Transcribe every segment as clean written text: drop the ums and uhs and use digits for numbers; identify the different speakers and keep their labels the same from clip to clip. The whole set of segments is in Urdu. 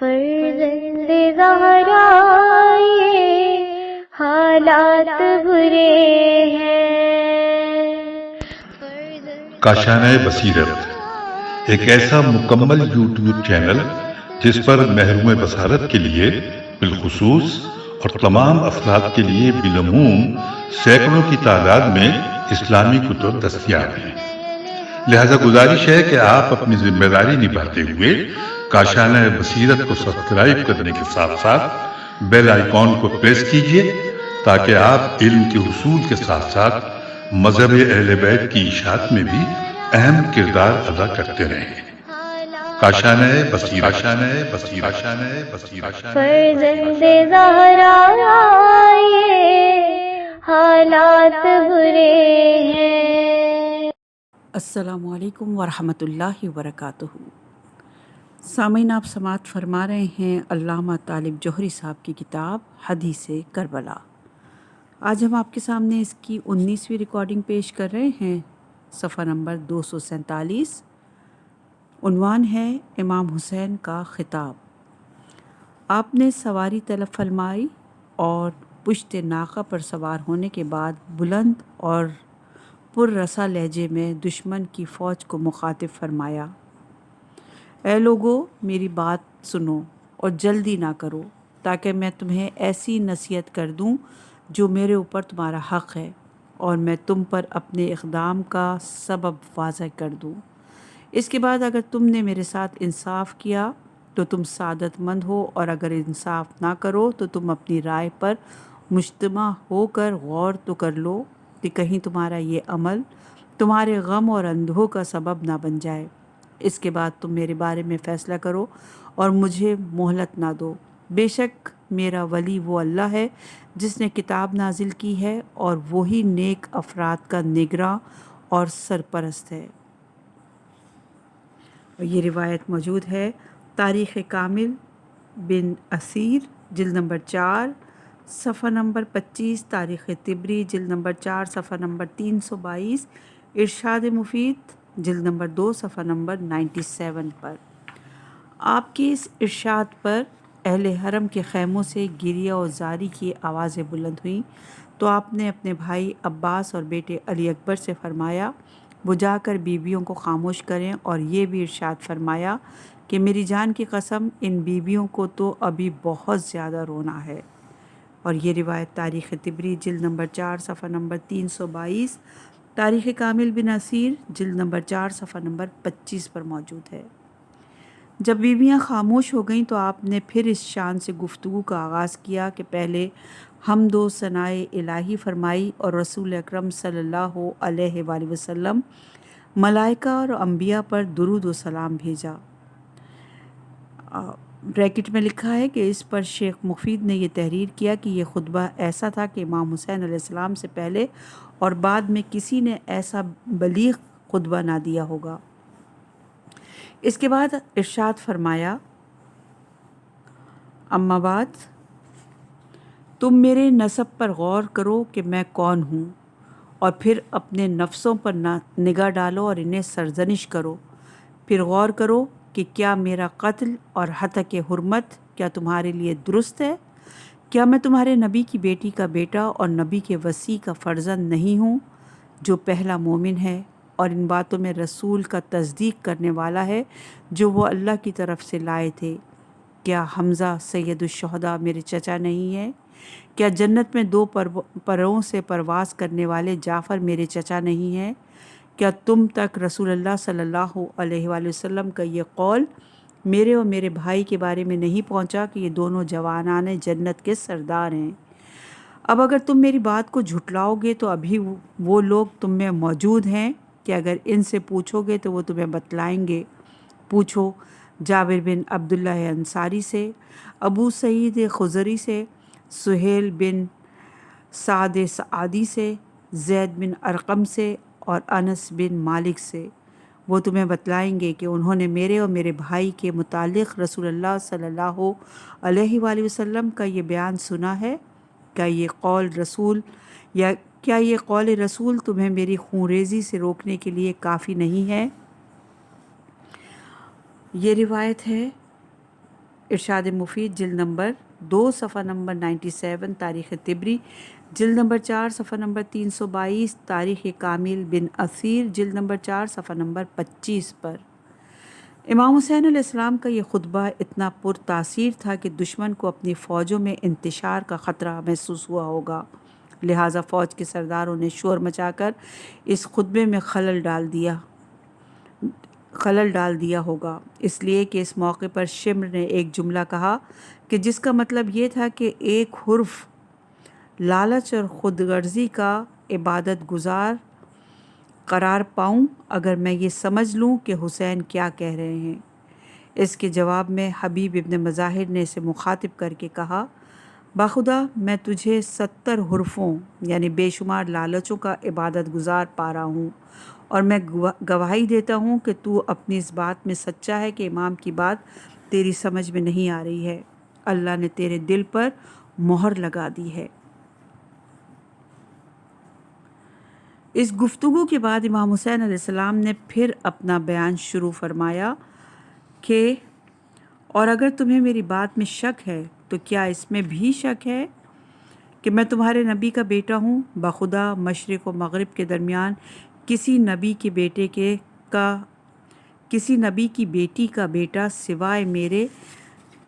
Speaker 1: فرزند زہرا یہ حالات برے ہیں۔
Speaker 2: کاشانۂ بصیرت ایک ایسا مکمل یوٹیوب چینل جس پر محروم بصارت کے لیے بالخصوص اور تمام افراد کے لیے بالعموم سینکڑوں کی تعداد میں اسلامی کتب دستیاب ہیں۔ لہذا گزارش ہے کہ آپ اپنی ذمہ داری نبھاتے ہوئے کاشانۂ بصیرت کو سبسکرائب کرنے کے ساتھ ساتھ بیل آئیکن کو پریس کیجیے تاکہ آپ علم کے حصول کے ساتھ ساتھ مذہب اہل بیت کی اشاعت میں بھی اہم کردار ادا کرتے رہیں۔ کاشانۂ بصیرت، کاشانۂ بصیرت، کاشانۂ بصیرت۔
Speaker 1: فرزند زہرا یہ حالات برے ہیں۔
Speaker 3: السلام علیکم ورحمۃ اللہ وبرکاتہ۔ سامعین، آپ سماعت فرما رہے ہیں علامہ طالب جوہری صاحب کی کتاب حدیث کربلا۔ آج ہم آپ کے سامنے اس کی 19ویں ریکارڈنگ پیش کر رہے ہیں، صفحہ نمبر 247۔ عنوان ہے امام حسین کا خطاب۔ آپ نے سواری طلب فرمائی اور پشت ناقہ پر سوار ہونے کے بعد بلند اور پررسا لہجے میں دشمن کی فوج کو مخاطب فرمایا، اے لوگو، میری بات سنو اور جلدی نہ کرو تاکہ میں تمہیں ایسی نصیحت کر دوں جو میرے اوپر تمہارا حق ہے اور میں تم پر اپنے اقدام کا سبب واضح کر دوں۔ اس کے بعد اگر تم نے میرے ساتھ انصاف کیا تو تم سعادت مند ہو، اور اگر انصاف نہ کرو تو تم اپنی رائے پر مجتمع ہو کر غور تو کر لو کہ کہیں تمہارا یہ عمل تمہارے غم اور اندوہ کا سبب نہ بن جائے۔ اس کے بعد تم میرے بارے میں فیصلہ کرو اور مجھے مہلت نہ دو۔ بے شک میرا ولی وہ اللہ ہے جس نے کتاب نازل کی ہے، اور وہی نیک افراد کا نگراں اور سرپرست ہے۔ یہ روایت موجود ہے تاریخ کامل بن اسیر جلد نمبر 4 صفحہ نمبر 25، تاریخ طبری جلد نمبر 4 صفحہ نمبر 322، ارشاد مفید جلد نمبر 2 صفحہ نمبر 97 پر۔ آپ کی اس ارشاد پر اہل حرم کے خیموں سے گریہ و زاری کی آوازیں بلند ہوئیں تو آپ نے اپنے بھائی عباس اور بیٹے علی اکبر سے فرمایا وہ جا کر بیویوں کو خاموش کریں، اور یہ بھی ارشاد فرمایا کہ میری جان کی قسم ان بیویوں کو تو ابھی بہت زیادہ رونا ہے۔ اور یہ روایت تاریخ طبری جلد نمبر 4 صفحہ نمبر 322، تاریخ کامل بن اسیر جلد نمبر 4 صفحہ نمبر 25 پر موجود ہے۔ جب بیویاں خاموش ہو گئیں تو آپ نے پھر اس شان سے گفتگو کا آغاز کیا کہ پہلے حمد و ثنائے الہی فرمائی اور رسول اکرم صلی اللہ علیہ وآلہ وسلم، ملائکہ اور انبیاء پر درود و سلام بھیجا۔ بریکٹ میں لکھا ہے کہ اس پر شیخ مفید نے یہ تحریر کیا کہ یہ خطبہ ایسا تھا کہ امام حسین علیہ السلام سے پہلے اور بعد میں کسی نے ایسا بلیغ خطبہ نہ دیا ہوگا۔ اس کے بعد ارشاد فرمایا، اما بعد، تم میرے نسب پر غور کرو کہ میں کون ہوں، اور پھر اپنے نفسوں پر نگاہ ڈالو اور انہیں سرزنش کرو۔ پھر غور کرو کہ کیا میرا قتل اور ہتک حرمت کیا تمہارے لیے درست ہے؟ کیا میں تمہارے نبی کی بیٹی کا بیٹا اور نبی کے وصی کا فرزند نہیں ہوں جو پہلا مومن ہے اور ان باتوں میں رسول کا تصدیق کرنے والا ہے جو وہ اللہ کی طرف سے لائے تھے؟ کیا حمزہ سید الشہداء میرے چچا نہیں ہے؟ کیا جنت میں 2 پروں سے پرواز کرنے والے جعفر میرے چچا نہیں ہیں؟ کیا تم تک رسول اللہ صلی اللہ علیہ وآلہ وسلم کا یہ قول میرے اور میرے بھائی کے بارے میں نہیں پہنچا کہ یہ دونوں جوانان جنت کے سردار ہیں؟ اب اگر تم میری بات کو جھٹلاؤ گے تو ابھی وہ لوگ تم میں موجود ہیں کہ اگر ان سے پوچھو گے تو وہ تمہیں بتلائیں گے۔ پوچھو جابر بن عبداللہ انصاری سے، ابو سعید خضری سے، سہیل بن سعد سعدی سے، زید بن ارقم سے اور انس بن مالک سے۔ وہ تمہیں بتلائیں گے کہ انہوں نے میرے اور میرے بھائی کے متعلق رسول اللہ صلی اللہ علیہ وآلہ وسلم کا یہ بیان سنا ہے۔ کیا یہ قول رسول تمہیں میری خونریزی سے روکنے کے لیے کافی نہیں ہے؟ یہ روایت ہے ارشاد مفید جلد نمبر 2 صفحہ نمبر 97، تاریخ طبری جلد نمبر 4 صفحہ نمبر 322، تاریخ کامل بن اثیر جلد نمبر 4 صفحہ نمبر 25 پر امام حسین علیہ السلام کا یہ خطبہ اتنا پر تاثیر تھا کہ دشمن کو اپنی فوجوں میں انتشار کا خطرہ محسوس ہوا ہوگا، لہٰذا فوج کے سرداروں نے شور مچا کر اس خطبے میں خلل ڈال دیا ہوگا، اس لیے کہ اس موقع پر شمر نے ایک جملہ کہا کہ جس کا مطلب یہ تھا کہ ایک حرف لالچ اور خود غرضی کا عبادت گزار قرار پاؤں اگر میں یہ سمجھ لوں کہ حسین کیا کہہ رہے ہیں۔ اس کے جواب میں حبیب ابن مظاہر نے اسے مخاطب کر کے کہا، باخدا میں تجھے 70 حرفوں یعنی بے شمار لالچوں کا عبادت گزار پا رہا ہوں، اور میں گواہی دیتا ہوں کہ تو اپنی اس بات میں سچا ہے کہ امام کی بات تیری سمجھ میں نہیں آ رہی ہے، اللہ نے تیرے دل پر مہر لگا دی ہے۔ اس گفتگو کے بعد امام حسین علیہ السلام نے پھر اپنا بیان شروع فرمایا کہ اور اگر تمہیں میری بات میں شک ہے تو کیا اس میں بھی شک ہے کہ میں تمہارے نبی کا بیٹا ہوں؟ بخدا مشرق و مغرب کے درمیان کسی نبی کی بیٹی کا بیٹا سوائے میرے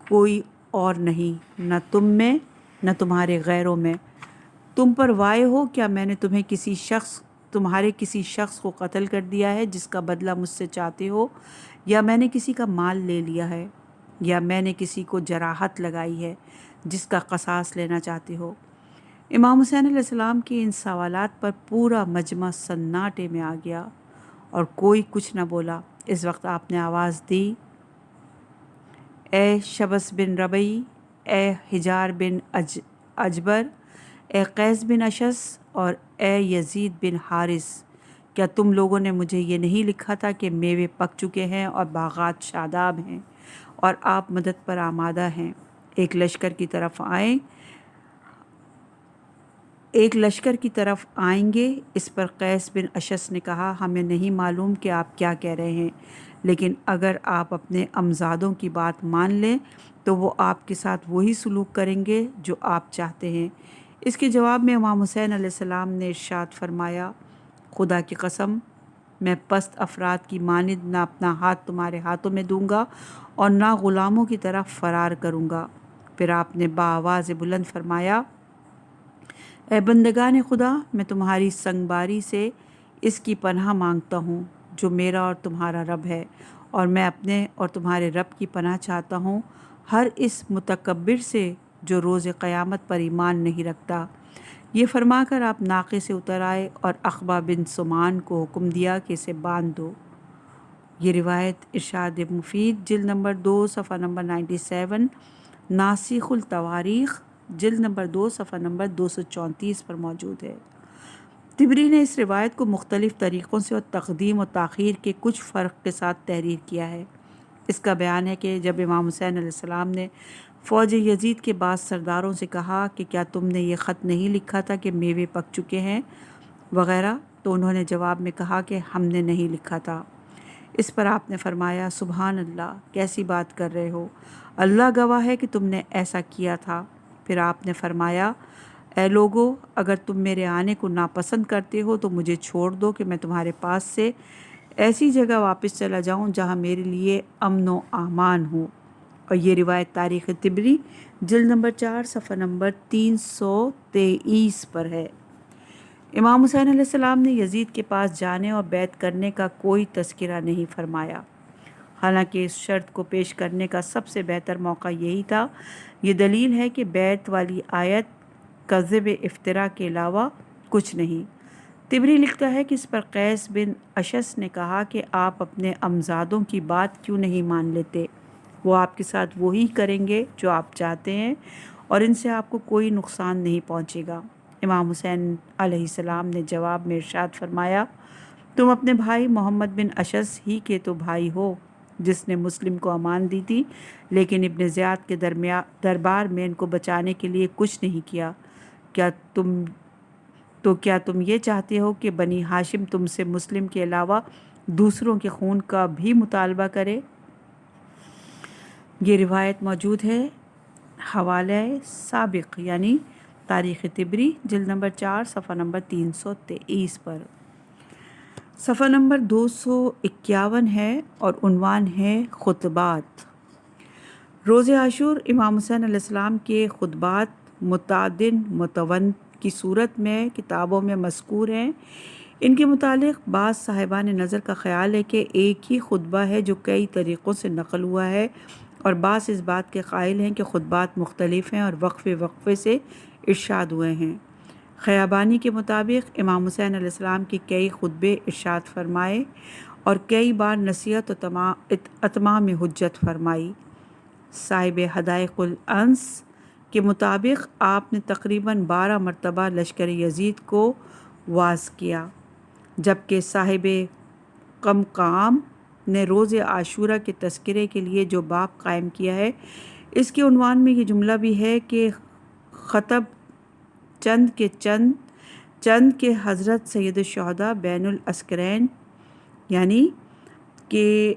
Speaker 3: کوئی اور نہیں، نہ تم میں نہ تمہارے غیروں میں۔ تم پر وائے ہو کیا میں نے تمہارے کسی شخص کو قتل کر دیا ہے جس کا بدلہ مجھ سے چاہتے ہو، یا میں نے کسی کا مال لے لیا ہے، یا میں نے کسی کو جراحت لگائی ہے جس کا قصاص لینا چاہتے ہو؟ امام حسین علیہ السلام کے ان سوالات پر پورا مجمع سناٹے میں آ گیا اور کوئی کچھ نہ بولا۔ اس وقت آپ نے آواز دی، اے شبس بن ربعی، اے حجار بن اجبر، اے قیس بن اشس اور اے یزید بن حارث، کیا تم لوگوں نے مجھے یہ نہیں لکھا تھا کہ میوے پک چکے ہیں اور باغات شاداب ہیں اور آپ مدد پر آمادہ ہیں؟ ایک لشکر کی طرف آئیں گے۔ اس پر قیس بن اشس نے کہا، ہمیں نہیں معلوم کہ آپ کیا کہہ رہے ہیں، لیکن اگر آپ اپنے امزادوں کی بات مان لیں تو وہ آپ کے ساتھ وہی سلوک کریں گے جو آپ چاہتے ہیں۔ اس کے جواب میں امام حسین علیہ السلام نے ارشاد فرمایا، خدا کی قسم میں پست افراد کی مانند نہ اپنا ہاتھ تمہارے ہاتھوں میں دوں گا اور نہ غلاموں کی طرف فرار کروں گا۔ پھر آپ نے بآواز بلند فرمایا، اے بندگان خدا، میں تمہاری سنگباری سے اس کی پناہ مانگتا ہوں جو میرا اور تمہارا رب ہے، اور میں اپنے اور تمہارے رب کی پناہ چاہتا ہوں ہر اس متکبر سے جو روز قیامت پر ایمان نہیں رکھتا۔ یہ فرما کر آپ ناقے سے اتر آئے اور اخبا بن سمان کو حکم دیا کہ اسے باندھ دو۔ یہ روایت ارشاد مفید جلد نمبر 2 صفحہ نمبر 97، ناسخ التواریخ جلد نمبر 2 صفحہ نمبر 234 پر موجود ہے۔ طبری نے اس روایت کو مختلف طریقوں سے اور تقدیم و تاخیر کے کچھ فرق کے ساتھ تحریر کیا ہے۔ اس کا بیان ہے کہ جب امام حسین علیہ السلام نے فوج یزید کے بعض سرداروں سے کہا کہ کیا تم نے یہ خط نہیں لکھا تھا کہ میوے پک چکے ہیں وغیرہ، تو انہوں نے جواب میں کہا کہ ہم نے نہیں لکھا تھا۔ اس پر آپ نے فرمایا، سبحان اللہ، کیسی بات کر رہے ہو، اللہ گواہ ہے کہ تم نے ایسا کیا تھا۔ پھر آپ نے فرمایا، اے لوگو، اگر تم میرے آنے کو ناپسند کرتے ہو تو مجھے چھوڑ دو کہ میں تمہارے پاس سے ایسی جگہ واپس چلا جاؤں جہاں میرے لیے امن و امان ہو۔ اور یہ روایت تاریخ طبری جلد نمبر 4 صفحہ نمبر 323 پر ہے۔ امام حسین علیہ السلام نے یزید کے پاس جانے اور بیعت کرنے کا کوئی تذکرہ نہیں فرمایا، حالانکہ اس شرط کو پیش کرنے کا سب سے بہتر موقع یہی تھا۔ یہ دلیل ہے کہ بیعت والی آیت کذب افتراء کے علاوہ کچھ نہیں۔ طبری لکھتا ہے کہ اس پر قیس بن اشس نے کہا کہ آپ اپنے امزادوں کی بات کیوں نہیں مان لیتے، وہ آپ کے ساتھ وہی کریں گے جو آپ چاہتے ہیں اور ان سے آپ کو کوئی نقصان نہیں پہنچے گا۔ امام حسین علیہ السلام نے جواب میں ارشاد فرمایا، تم اپنے بھائی محمد بن اشس ہی کے تو بھائی ہو جس نے مسلم کو امان دی تھی، لیکن ابن زیاد کے دربار میں ان کو بچانے کے لیے کچھ نہیں کیا۔ کیا تم یہ چاہتے ہو کہ بنی ہاشم تم سے مسلم کے علاوہ دوسروں کے خون کا بھی مطالبہ کرے؟ یہ روایت موجود ہے حوالہ سابق یعنی تاریخ طبری جلد نمبر 4 صفحہ نمبر 323 پر۔ صفحہ نمبر 251 ہے اور عنوان ہے خطبات۔ روز عاشور امام حسین علیہ السلام کے خطبات متعدد متون کی صورت میں کتابوں میں مذکور ہیں۔ ان کے متعلق بعض صاحبان نظر کا خیال ہے کہ ایک ہی خطبہ ہے جو کئی طریقوں سے نقل ہوا ہے، اور بعض اس بات کے قائل ہیں کہ خطبات مختلف ہیں اور وقفے وقفے سے ارشاد ہوئے ہیں۔ خیابانی کے مطابق امام حسین علیہ السلام کے کئی خطبے ارشاد فرمائے اور کئی بار نصیحت و اتمام حجت فرمائی۔ صاحب حدائق الانس کے مطابق آپ نے تقریباً 12 مرتبہ لشکر یزید کو واعظ کیا، جبکہ صاحب قمقام نے روز عاشورہ کے تذکرے کے لیے جو باب قائم کیا ہے، اس کے عنوان میں یہ جملہ بھی ہے کہ خطب چند کے حضرت سید الشہداء بین العسکرین، یعنی کہ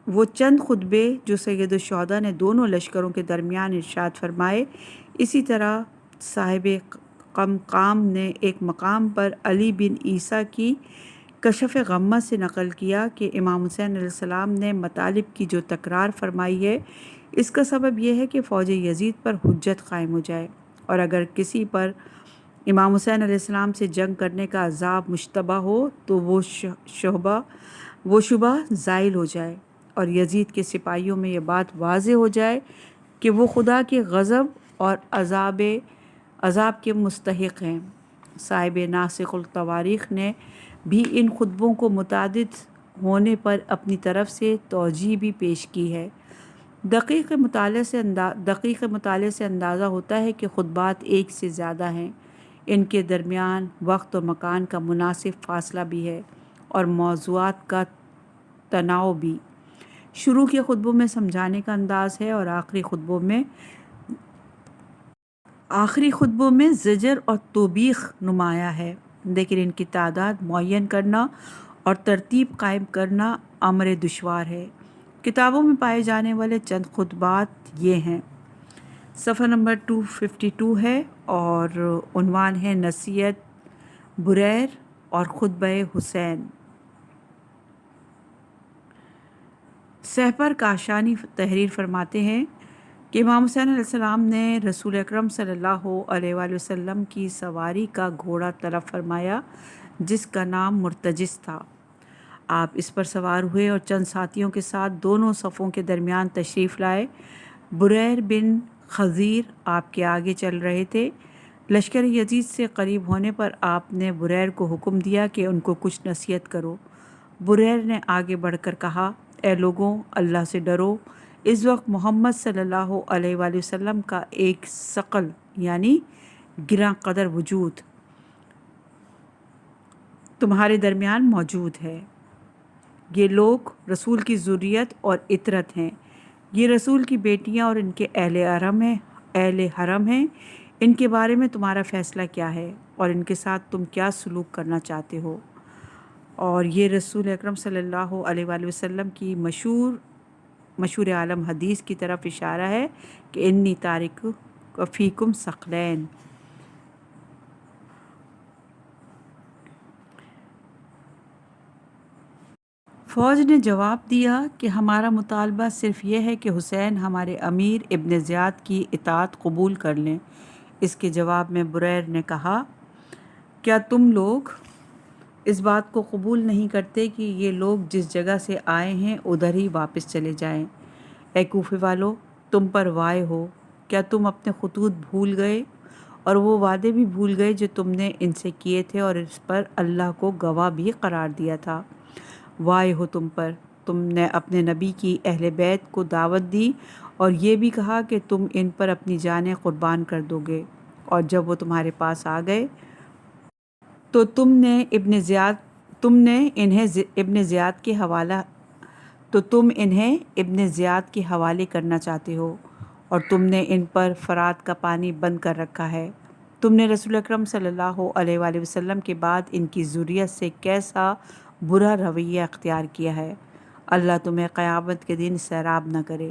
Speaker 3: وہ چند خطبے جو سید الشہداء نے دونوں لشکروں کے درمیان ارشاد فرمائے۔ اسی طرح صاحب قمقام نے ایک مقام پر علی بن عیسیٰ کی کشف غمہ سے نقل کیا کہ امام حسین علیہ السلام نے مطالب کی جو تکرار فرمائی ہے، اس کا سبب یہ ہے کہ فوج یزید پر حجت قائم ہو جائے، اور اگر کسی پر امام حسین علیہ السلام سے جنگ کرنے کا عذاب مشتبہ ہو تو وہ شبہ زائل ہو جائے، اور یزید کے سپاہیوں میں یہ بات واضح ہو جائے کہ وہ خدا کے غضب اور عذاب کے مستحق ہیں۔ صاحب ناسخ التواریخ نے بھی ان خطبوں کو متعدد ہونے پر اپنی طرف سے توجیہ بھی پیش کی ہے۔ دقیق مطالعے سے اندازہ ہوتا ہے کہ خطبات ایک سے زیادہ ہیں، ان کے درمیان وقت و مکان کا مناسب فاصلہ بھی ہے اور موضوعات کا تنوع بھی۔ شروع کے خطبوں میں سمجھانے کا انداز ہے اور آخری خطبوں میں زجر اور توبیخ نمایاں ہے، لیکن ان کی تعداد معین کرنا اور ترتیب قائم کرنا امر دشوار ہے۔ کتابوں میں پائے جانے والے چند خطبات یہ ہیں۔ صفحہ نمبر 252 ہے اور عنوان ہے نصیحت بریر اور خطبہ حسین۔ سہپر کاشانی تحریر فرماتے ہیں کہ امام حسین علیہ السلام نے رسول اکرم صلی اللہ علیہ وآلہ وسلم کی سواری کا گھوڑا طلب فرمایا جس کا نام مرتجس تھا۔ آپ اس پر سوار ہوئے اور چند ساتھیوں کے ساتھ دونوں صفوں کے درمیان تشریف لائے۔ بریر بن خزیر آپ کے آگے چل رہے تھے۔ لشکر یزید سے قریب ہونے پر آپ نے بریر کو حکم دیا کہ ان کو کچھ نصیحت کرو۔ بریر نے آگے بڑھ کر کہا، اے لوگوں، اللہ سے ڈرو۔ اس وقت محمد صلی اللہ علیہ وآلہ وسلم کا ایک ثقل یعنی گراں قدر وجود تمہارے درمیان موجود ہے۔ یہ لوگ رسول کی ذریت اور اطرت ہیں، یہ رسول کی بیٹیاں اور ان کے اہل حرم ہیں۔ ان کے بارے میں تمہارا فیصلہ کیا ہے اور ان کے ساتھ تم کیا سلوک کرنا چاہتے ہو؟ اور یہ رسول اکرم صلی اللہ علیہ وآلہ وسلم کی مشہور عالم حدیث کی طرف اشارہ ہے کہ انی تارک فیکم ثقلین۔ فوج نے جواب دیا کہ ہمارا مطالبہ صرف یہ ہے کہ حسین ہمارے امیر ابن زیاد کی اطاعت قبول کر لیں۔ اس کے جواب میں بریر نے کہا، کیا تم لوگ اس بات کو قبول نہیں کرتے کہ یہ لوگ جس جگہ سے آئے ہیں ادھر ہی واپس چلے جائیں؟ اے کوفے والو، تم پر وعدے ہو، کیا تم اپنے خطوط بھول گئے اور وہ وعدے بھی بھول گئے جو تم نے ان سے کیے تھے اور اس پر اللہ کو گواہ بھی قرار دیا تھا؟ وعدے ہو تم پر، تم نے اپنے نبی کی اہل بیت کو دعوت دی اور یہ بھی کہا کہ تم ان پر اپنی جانیں قربان کر دو گے، اور جب وہ تمہارے پاس آ گئے تو تم انہیں ابن زیاد کے حوالے کرنا چاہتے ہو، اور تم نے ان پر فرات کا پانی بند کر رکھا ہے۔ تم نے رسول اکرم صلی اللہ علیہ وآلہ وسلم کے بعد ان کی ذریت سے کیسا برا رویہ اختیار کیا ہے۔ اللہ تمہیں قیامت کے دن سیراب نہ کرے۔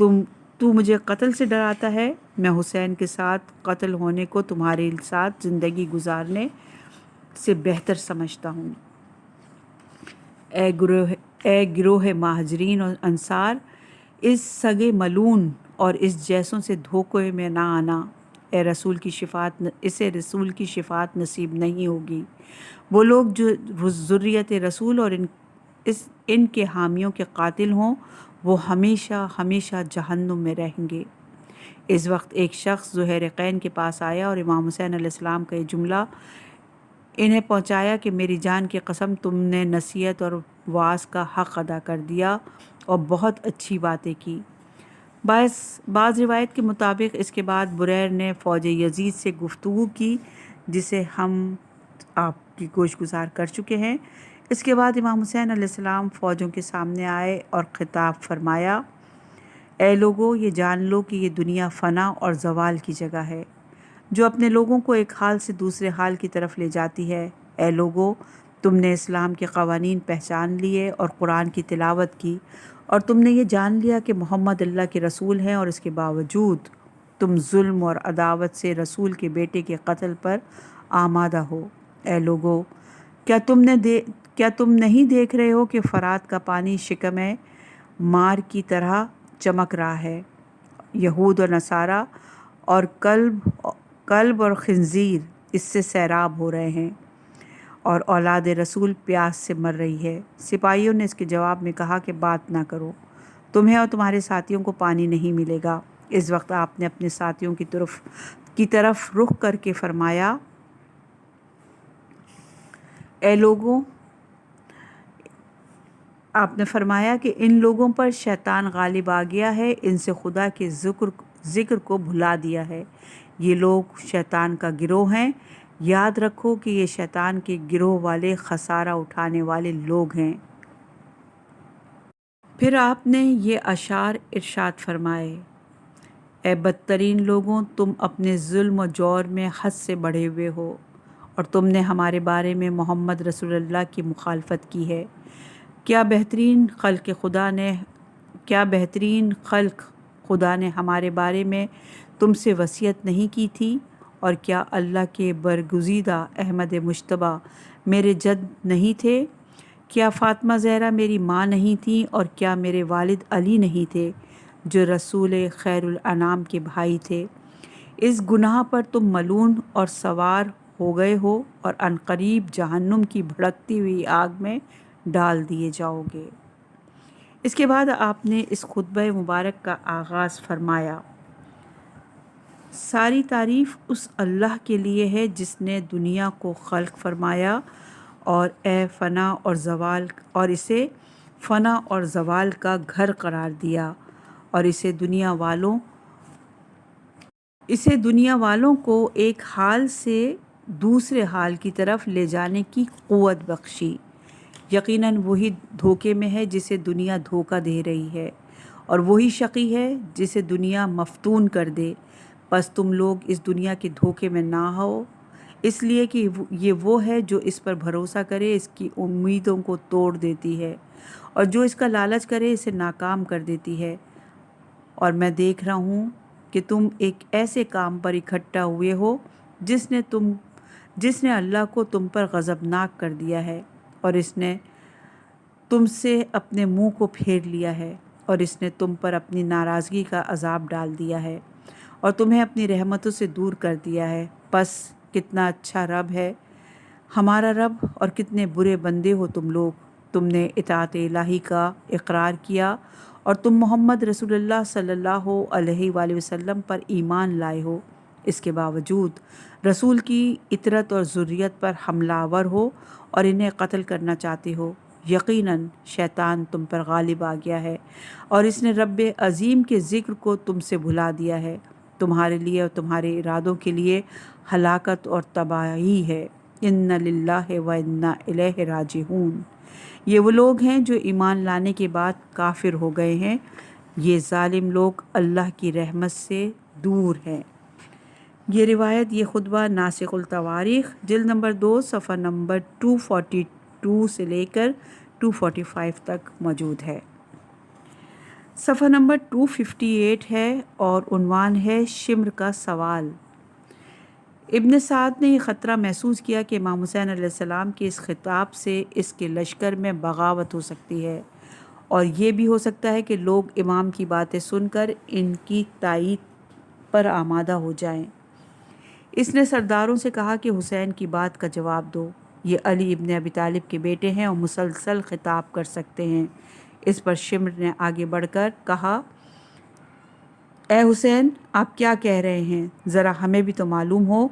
Speaker 3: تو مجھے قتل سے ڈراتا ہے، میں حسین کے ساتھ قتل ہونے کو تمہارے ساتھ زندگی گزارنے سے بہتر سمجھتا ہوں۔ اے گروہ مہاجرین اور انصار، اس سگے ملعون اور اس جیسوں سے دھوکے میں نہ آنا، اسے رسول کی شفاعت نصیب نہیں ہوگی۔ وہ لوگ جو ذریت رسول اور ان کے حامیوں کے قاتل ہوں، وہ ہمیشہ ہمیشہ جہنم میں رہیں گے۔ اس وقت ایک شخص زہیرقین کے پاس آیا اور امام حسین علیہ السلام کا یہ جملہ انہیں پہنچایا کہ میری جان کی قسم، تم نے نصیحت اور وعظ کا حق ادا کر دیا اور بہت اچھی باتیں کی۔ بعض روایت کے مطابق اس کے بعد بریر نے فوج یزید سے گفتگو کی، جسے ہم آپ کی گوش گزار کر چکے ہیں۔ اس کے بعد امام حسین علیہ السلام فوجوں کے سامنے آئے اور خطاب فرمایا، اے لوگو، یہ جان لو کہ یہ دنیا فنا اور زوال کی جگہ ہے، جو اپنے لوگوں کو ایک حال سے دوسرے حال کی طرف لے جاتی ہے۔ اے لوگو، تم نے اسلام کے قوانین پہچان لیے اور قرآن کی تلاوت کی، اور تم نے یہ جان لیا کہ محمد اللہ کے رسول ہیں، اور اس کے باوجود تم ظلم اور عداوت سے رسول کے بیٹے کے قتل پر آمادہ ہو۔ اے لوگو، کیا تم نہیں دیکھ رہے ہو کہ فرات کا پانی شکم مار کی طرح چمک رہا ہے؟ یہود اور نصارہ اور کلب اور خنزیر اس سے سیراب ہو رہے ہیں، اور اولاد رسول پیاس سے مر رہی ہے۔ سپاہیوں نے اس کے جواب میں کہا کہ بات نہ کرو، تمہیں اور تمہارے ساتھیوں کو پانی نہیں ملے گا۔ اس وقت آپ نے اپنے ساتھیوں کی طرف رخ کر کے فرمایا، اے لوگوں، آپ نے فرمایا کہ ان لوگوں پر شیطان غالب آ گیا ہے، ان سے خدا کے ذکر کو بھلا دیا ہے۔ یہ لوگ شیطان کا گروہ ہیں، یاد رکھو کہ یہ شیطان کے گروہ والے خسارہ اٹھانے والے لوگ ہیں۔ پھر آپ نے یہ اشعار ارشاد فرمائے، اے بدترین لوگوں، تم اپنے ظلم و جور میں حد سے بڑھے ہوئے ہو، اور تم نے ہمارے بارے میں محمد رسول اللہ کی مخالفت کی ہے۔ کیا بہترین خلق خدا نے ہمارے بارے میں تم سے وصیت نہیں کی تھی؟ اور کیا اللہ کے برگزیدہ احمد مجتبیٰ میرے جد نہیں تھے؟ کیا فاطمہ زہرا میری ماں نہیں تھیں؟ اور کیا میرے والد علی نہیں تھے، جو رسول خیر الانام کے بھائی تھے؟ اس گناہ پر تم ملعون اور سوار ہو گئے ہو، اور عنقریب جہنم کی بھڑکتی ہوئی آگ میں ڈال دیے جاؤ گے۔ اس کے بعد آپ نے اس خطبہ مبارک کا آغاز فرمایا، ساری تعریف اس اللہ کے لیے ہے جس نے دنیا کو خلق فرمایا اور اسے فنا اور زوال کا گھر قرار دیا، اور اسے دنیا والوں کو ایک حال سے دوسرے حال کی طرف لے جانے کی قوت بخشی۔ یقیناً وہی دھوکے میں ہے جسے دنیا دھوکہ دے رہی ہے، اور وہی شقی ہے جسے دنیا مفتون کر دے۔ بس تم لوگ اس دنیا کے دھوکے میں نہ ہو، اس لیے کہ یہ وہ ہے جو اس پر بھروسہ کرے اس کی امیدوں کو توڑ دیتی ہے، اور جو اس کا لالچ کرے اسے ناکام کر دیتی ہے۔ اور میں دیکھ رہا ہوں کہ تم ایک ایسے کام پر اکٹھا ہوئے ہو جس نے اللہ کو تم پر غضبناک کر دیا ہے، اور اس نے تم سے اپنے منہ کو پھیر لیا ہے، اور اس نے تم پر اپنی ناراضگی کا عذاب ڈال دیا ہے، اور تمہیں اپنی رحمتوں سے دور کر دیا ہے۔ بس کتنا اچھا رب ہے ہمارا رب، اور کتنے برے بندے ہو تم لوگ۔ تم نے اطاعت الہی کا اقرار کیا، اور تم محمد رسول اللہ صلی اللہ علیہ وآلہ وسلم پر ایمان لائے ہو، اس کے باوجود رسول کی اطرت اور ذریت پر حملہ آور ہو اور انہیں قتل کرنا چاہتے ہو۔ یقیناً شیطان تم پر غالب آ گیا ہے، اور اس نے رب عظیم کے ذکر کو تم سے بھلا دیا ہے۔ تمہارے لیے اور تمہارے ارادوں کے لیے ہلاکت اور تباہی ہے۔ ان للہ و انا الیہ راجعون۔ یہ وہ لوگ ہیں جو ایمان لانے کے بعد کافر ہو گئے ہیں، یہ ظالم لوگ اللہ کی رحمت سے دور ہیں۔ یہ روایت، یہ خطبہ ناسخ التواریخ جلد نمبر 2 صفحہ نمبر 242 سے لے کر 245 تک موجود ہے۔ صفحہ نمبر 258 ہے اور عنوان ہے شمر کا سوال۔ ابن سعد نے یہ خطرہ محسوس کیا کہ امام حسین علیہ السلام کے اس خطاب سے اس کے لشکر میں بغاوت ہو سکتی ہے، اور یہ بھی ہو سکتا ہے کہ لوگ امام کی باتیں سن کر ان کی تائید پر آمادہ ہو جائیں۔ اس نے سرداروں سے کہا کہ حسین کی بات کا جواب دو، یہ علی ابن ابی طالب کے بیٹے ہیں اور مسلسل خطاب کر سکتے ہیں۔ اس پر شمر نے آگے بڑھ کر کہا، اے حسین، آپ کیا کہہ رہے ہیں؟ ذرا ہمیں بھی تو معلوم ہو۔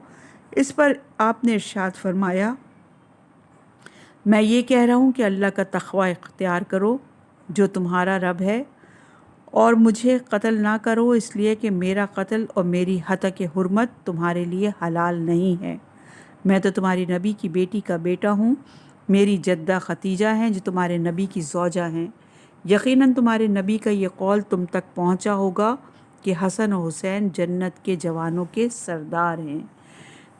Speaker 3: اس پر آپ نے ارشاد فرمایا، میں یہ کہہ رہا ہوں کہ اللہ کا تقوی اختیار کرو جو تمہارا رب ہے، اور مجھے قتل نہ کرو اس لیے کہ میرا قتل اور میری ہتک حرمت تمہارے لیے حلال نہیں ہے۔ میں تو تمہاری نبی کی بیٹی کا بیٹا ہوں، میری جدہ ختیجہ ہیں جو تمہارے نبی کی زوجہ ہیں۔ یقیناً تمہارے نبی کا یہ قول تم تک پہنچا ہوگا کہ حسن و حسین جنت کے جوانوں کے سردار ہیں۔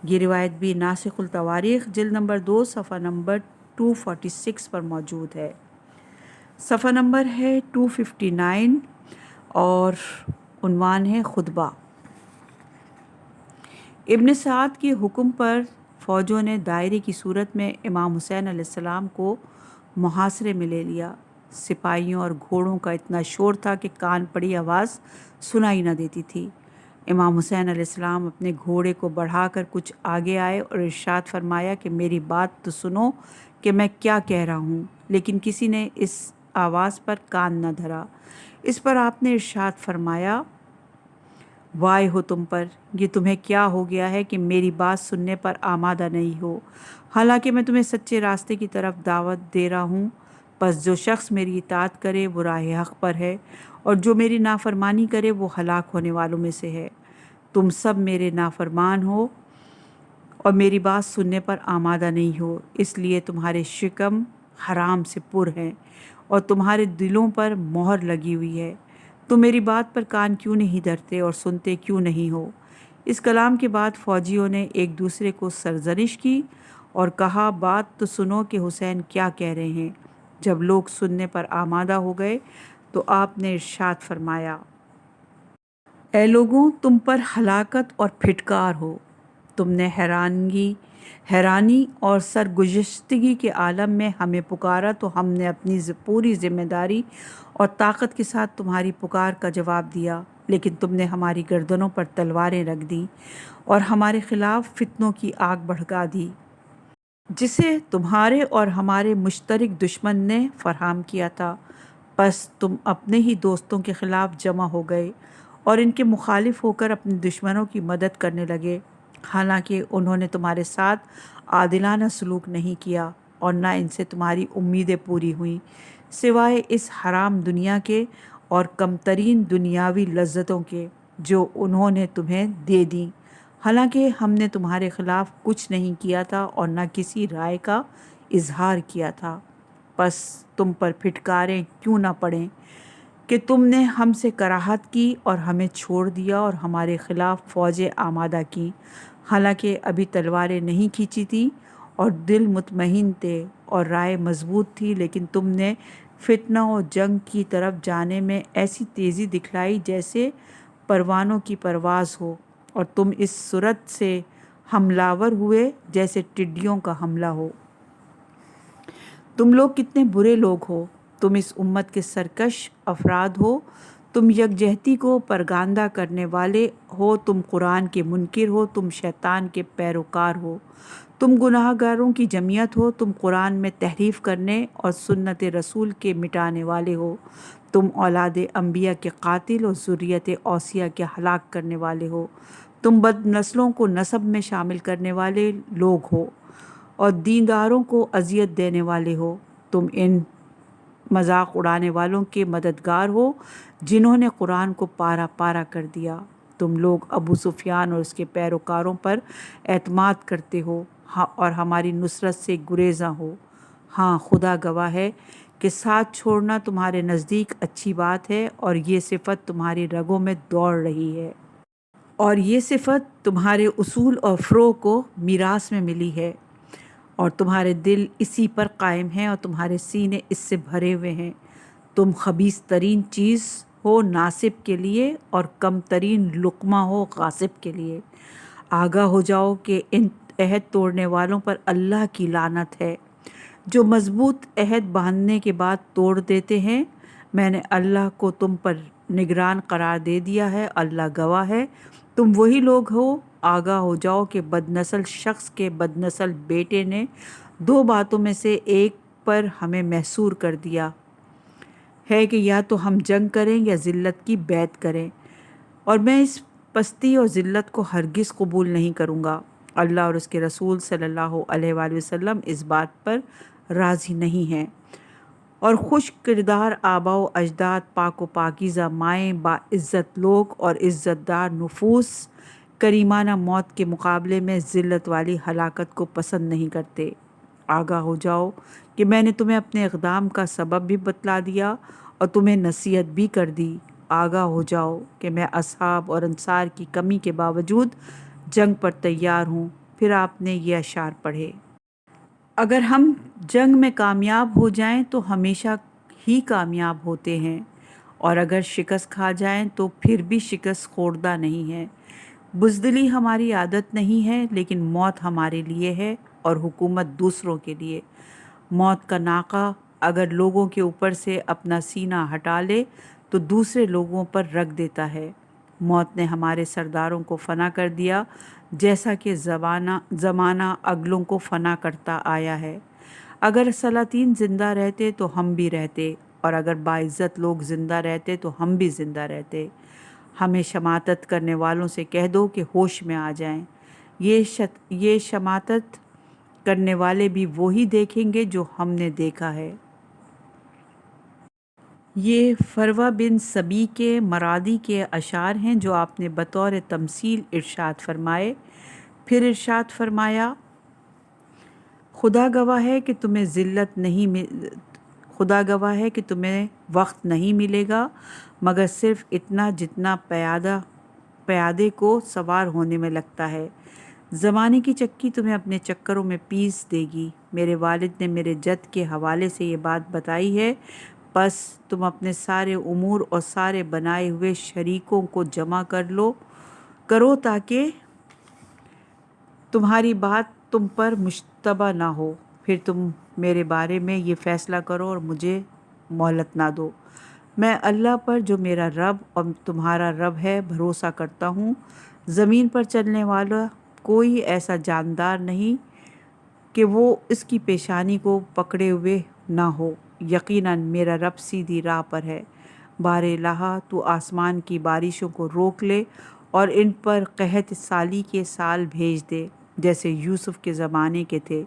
Speaker 3: یہ روایت بھی ناسخ التواریخ جلد نمبر 2 صفحہ نمبر 246 پر موجود ہے۔ صفحہ نمبر ہے 259 اور عنوان ہے خطبہ۔ ابن سعد کے حکم پر فوجوں نے دائرے کی صورت میں امام حسین علیہ السلام کو محاصرے میں لے لیا۔ سپاہیوں اور گھوڑوں کا اتنا شور تھا کہ کان پڑی آواز سنائی نہ دیتی تھی۔ امام حسین علیہ السلام اپنے گھوڑے کو بڑھا کر کچھ آگے آئے اور ارشاد فرمایا کہ میری بات تو سنو کہ میں کیا کہہ رہا ہوں، لیکن کسی نے اس آواز پر کان نہ دھرا۔ اس پر آپ نے ارشاد فرمایا، وائے ہو تم پر، یہ تمہیں کیا ہو گیا ہے کہ میری بات سننے پر آمادہ نہیں ہو، حالانکہ میں تمہیں سچے راستے کی طرف دعوت دے رہا ہوں۔ پس جو شخص میری اطاعت کرے وہ راہ حق پر ہے، اور جو میری نافرمانی کرے وہ ہلاک ہونے والوں میں سے ہے۔ تم سب میرے نافرمان ہو اور میری بات سننے پر آمادہ نہیں ہو، اس لیے تمہارے شکم حرام سے پر ہیں اور تمہارے دلوں پر مہر لگی ہوئی ہے۔ تم میری بات پر کان کیوں نہیں دھرتے اور سنتے کیوں نہیں ہو؟ اس کلام کے بعد فوجیوں نے ایک دوسرے کو سرزنش کی اور کہا، بات تو سنو کہ حسین کیا کہہ رہے ہیں۔ جب لوگ سننے پر آمادہ ہو گئے تو آپ نے ارشاد فرمایا، اے لوگوں، تم پر ہلاکت اور پھٹکار ہو۔ تم نے حیرانی اور سرگزشتگی کے عالم میں ہمیں پکارا تو ہم نے اپنی پوری ذمہ داری اور طاقت کے ساتھ تمہاری پکار کا جواب دیا، لیکن تم نے ہماری گردنوں پر تلواریں رکھ دیں اور ہمارے خلاف فتنوں کی آگ بھڑکا دی، جسے تمہارے اور ہمارے مشترک دشمن نے فراہم کیا تھا۔ پس تم اپنے ہی دوستوں کے خلاف جمع ہو گئے اور ان کے مخالف ہو کر اپنے دشمنوں کی مدد کرنے لگے، حالانکہ انہوں نے تمہارے ساتھ عادلانہ سلوک نہیں کیا اور نہ ان سے تمہاری امیدیں پوری ہوئیں، سوائے اس حرام دنیا کے اور کم ترین دنیاوی لذتوں کے جو انہوں نے تمہیں دے دیں، حالانکہ ہم نے تمہارے خلاف کچھ نہیں کیا تھا اور نہ کسی رائے کا اظہار کیا تھا۔ پس تم پر پھٹکاریں کیوں نہ پڑیں کہ تم نے ہم سے کراہت کی اور ہمیں چھوڑ دیا اور ہمارے خلاف فوجیں آمادہ کیں، حالانکہ ابھی تلواریں نہیں کھینچی تھیں اور دل مطمئن تھے اور رائے مضبوط تھی، لیکن تم نے فتنہ و جنگ کی طرف جانے میں ایسی تیزی دکھلائی جیسے پروانوں کی پرواز ہو، اور تم اس صورت سے حملہ ور ہوئے جیسے ٹڈیوں کا حملہ ہو۔ تم لوگ کتنے برے لوگ ہو، تم اس امت کے سرکش افراد ہو، تم یکجہتی کو پرگاندہ کرنے والے ہو، تم قرآن کے منکر ہو، تم شیطان کے پیروکار ہو، تم گناہ گاروں کی جمعیت ہو، تم قرآن میں تحریف کرنے اور سنت رسول کے مٹانے والے ہو، تم اولاد انبیاء کے قاتل اور ذریت اوصیاء کے ہلاک کرنے والے ہو، تم بد نسلوں کو نسب میں شامل کرنے والے لوگ ہو اور دینداروں کو اذیت دینے والے ہو، تم ان مذاق اڑانے والوں کے مددگار ہو جنہوں نے قرآن کو پارا پارا کر دیا۔ تم لوگ ابو سفیان اور اس کے پیروکاروں پر اعتماد کرتے ہو اور ہماری نصرت سے گریزاں ہو۔ ہاں، خدا گواہ ہے کہ ساتھ چھوڑنا تمہارے نزدیک اچھی بات ہے اور یہ صفت تمہاری رگوں میں دوڑ رہی ہے، اور یہ صفت تمہارے اصول اور فروع کو میراث میں ملی ہے، اور تمہارے دل اسی پر قائم ہیں اور تمہارے سینے اس سے بھرے ہوئے ہیں۔ تم خبیث ترین چیز ہو ناصب کے لیے اور کم ترین لقمہ ہو غاصب کے لیے۔ آگاہ ہو جاؤ کہ ان عہد توڑنے والوں پر اللہ کی لعنت ہے جو مضبوط عہد باندھنے کے بعد توڑ دیتے ہیں۔ میں نے اللہ کو تم پر نگران قرار دے دیا ہے، اللہ گواہ ہے، تم وہی لوگ ہو۔ آگاہ ہو جاؤ کہ بد نسل شخص کے بد نسل بیٹے نے دو باتوں میں سے ایک پر ہمیں محصور کر دیا ہے کہ یا تو ہم جنگ کریں یا ذلت کی بیعت کریں، اور میں اس پستی اور ذلت کو ہرگز قبول نہیں کروں گا۔ اللہ اور اس کے رسول صلی اللہ علیہ وآلہ وسلم اس بات پر راضی نہیں ہیں، اور خوش کردار آبا و اجداد، پاک و پاکیزہ مائیں، باعزت لوگ اور عزت دار نفوس کریمانہ موت کے مقابلے میں ذلت والی ہلاکت کو پسند نہیں کرتے۔ آگاہ ہو جاؤ کہ میں نے تمہیں اپنے اقدام کا سبب بھی بتلا دیا اور تمہیں نصیحت بھی کر دی۔ آگاہ ہو جاؤ کہ میں اصحاب اور انصار کی کمی کے باوجود جنگ پر تیار ہوں۔ پھر آپ نے یہ اشعار پڑھے: اگر ہم جنگ میں کامیاب ہو جائیں تو ہمیشہ ہی کامیاب ہوتے ہیں، اور اگر شکست کھا جائیں تو پھر بھی شکست خوردہ نہیں ہے۔ بزدلی ہماری عادت نہیں ہے، لیکن موت ہمارے لیے ہے اور حکومت دوسروں کے لیے۔ موت کا ناقہ اگر لوگوں کے اوپر سے اپنا سینہ ہٹا لے تو دوسرے لوگوں پر رکھ دیتا ہے۔ موت نے ہمارے سرداروں کو فنا کر دیا، جیسا کہ زمانہ اگلوں کو فنا کرتا آیا ہے۔ اگر سلاطین زندہ رہتے تو ہم بھی رہتے، اور اگر باعزت لوگ زندہ رہتے تو ہم بھی زندہ رہتے۔ ہمیں شماتت کرنے والوں سے کہہ دو کہ ہوش میں آ جائیں، یہ شماتت کرنے والے بھی وہی دیکھیں گے جو ہم نے دیکھا ہے۔ یہ فروہ بن سبی کے مرادی کے اشعار ہیں جو آپ نے بطور تمثیل ارشاد فرمائے۔ پھر ارشاد فرمایا: خدا گواہ ہے کہ تمہیں وقت نہیں ملے گا مگر صرف اتنا جتنا پیادے کو سوار ہونے میں لگتا ہے۔ زمانے کی چکی تمہیں اپنے چکروں میں پیس دے گی۔ میرے والد نے میرے جد کے حوالے سے یہ بات بتائی ہے، بس تم اپنے سارے امور اور سارے بنائے ہوئے شریکوں کو جمع کرو تاکہ تمہاری بات تم پر مشتبہ نہ ہو، پھر تم میرے بارے میں یہ فیصلہ کرو اور مجھے مہلت نہ دو۔ میں اللہ پر جو میرا رب اور تمہارا رب ہے بھروسہ کرتا ہوں۔ زمین پر چلنے والا کوئی ایسا جاندار نہیں کہ وہ اس کی پیشانی کو پکڑے ہوئے نہ ہو۔ یقیناً میرا رب سیدھی راہ پر ہے۔ بار الہ تو آسمان کی بارشوں کو روک لے اور ان پر قحط سالی کے سال بھیج دے جیسے یوسف کے زمانے کے تھے،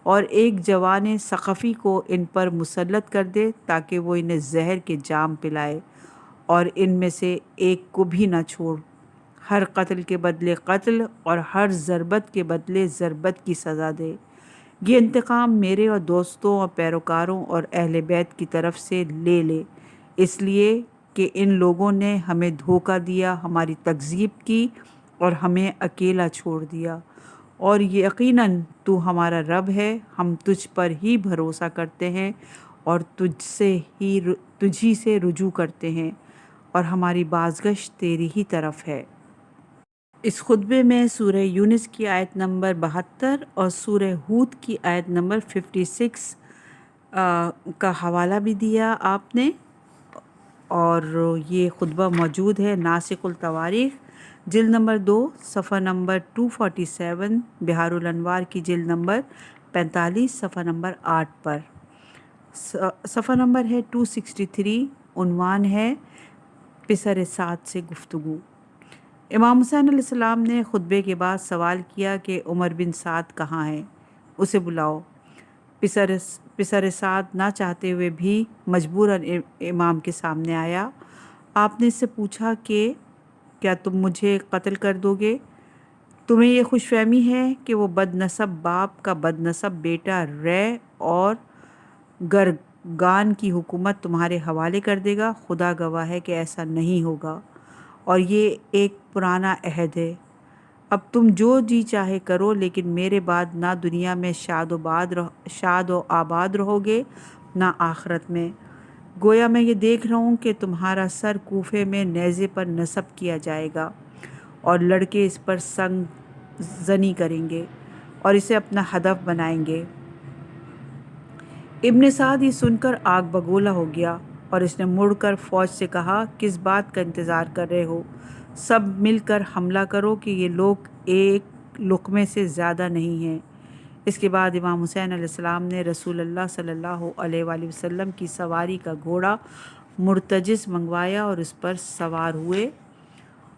Speaker 3: اور ایک جوان ثقفی کو ان پر مسلط کر دے تاکہ وہ انہیں زہر کے جام پلائے اور ان میں سے ایک کو بھی نہ چھوڑ۔ ہر قتل کے بدلے قتل اور ہر ضربت کے بدلے ضربت کی سزا دے۔ یہ انتقام میرے اور دوستوں اور پیروکاروں اور اہل بیت کی طرف سے لے اس لیے کہ ان لوگوں نے ہمیں دھوکہ دیا، ہماری تکذیب کی اور ہمیں اکیلا چھوڑ دیا، اور یقیناً تو ہمارا رب ہے۔ ہم تجھ پر ہی بھروسہ کرتے ہیں اور تجھی سے رجوع کرتے ہیں، اور ہماری بازگشت تیری ہی طرف ہے۔ اس خطبے میں سورہ یونس کی آیت نمبر 72 اور سورہ ہود کی آیت نمبر 56 کا حوالہ بھی دیا آپ نے، اور یہ خطبہ موجود ہے ناسخ التواریخ جلد نمبر 2 صفحہ نمبر 247، بہار الانوار کی جلد نمبر 45 صفحہ نمبر 8 پر۔ صفحہ نمبر ہے 263، عنوان ہے پسر سعد سے گفتگو۔ امام حسین علیہ السلام نے خطبے کے بعد سوال کیا کہ عمر بن سعد کہاں ہے؟ اسے بلاؤ۔ پسر سعد نہ چاہتے ہوئے بھی مجبوراً امام کے سامنے آیا۔ آپ نے اس سے پوچھا کہ کیا تم مجھے قتل کر دو گے؟ تمہیں یہ خوش فہمی ہے کہ وہ بد نسب باپ کا بد نسب بیٹا رے اور گرگان کی حکومت تمہارے حوالے کر دے گا؟ خدا گواہ ہے کہ ایسا نہیں ہوگا، اور یہ ایک پرانا عہد ہے۔ اب تم جو جی چاہے کرو، لیکن میرے بعد نہ دنیا میں شاد و آباد رہو گے نہ آخرت میں۔ گویا میں یہ دیکھ رہا ہوں کہ تمہارا سر کوفے میں نیزے پر نصب کیا جائے گا اور لڑکے اس پر سنگ زنی کریں گے اور اسے اپنا ہدف بنائیں گے۔ ابن سعد یہ سن کر آگ بگولا ہو گیا اور اس نے مڑ کر فوج سے کہا، کس بات کا انتظار کر رہے ہو؟ سب مل کر حملہ کرو کہ یہ لوگ ایک لقمے سے زیادہ نہیں ہیں۔ اس کے بعد امام حسین علیہ السلام نے رسول اللہ صلی اللہ علیہ وآلہ وسلم کی سواری کا گھوڑا مرتجز منگوایا اور اس پر سوار ہوئے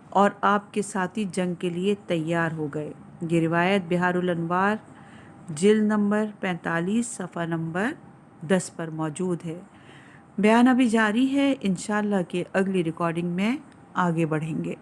Speaker 3: اور آپ کے ساتھی جنگ کے لیے تیار ہو گئے۔ یہ روایت بحار الانوار جلد نمبر 45 صفحہ نمبر 10 پر موجود ہے۔ بیان ابھی جاری ہے، انشاءاللہ کہ اگلی ریکارڈنگ میں آگے بڑھیں گے۔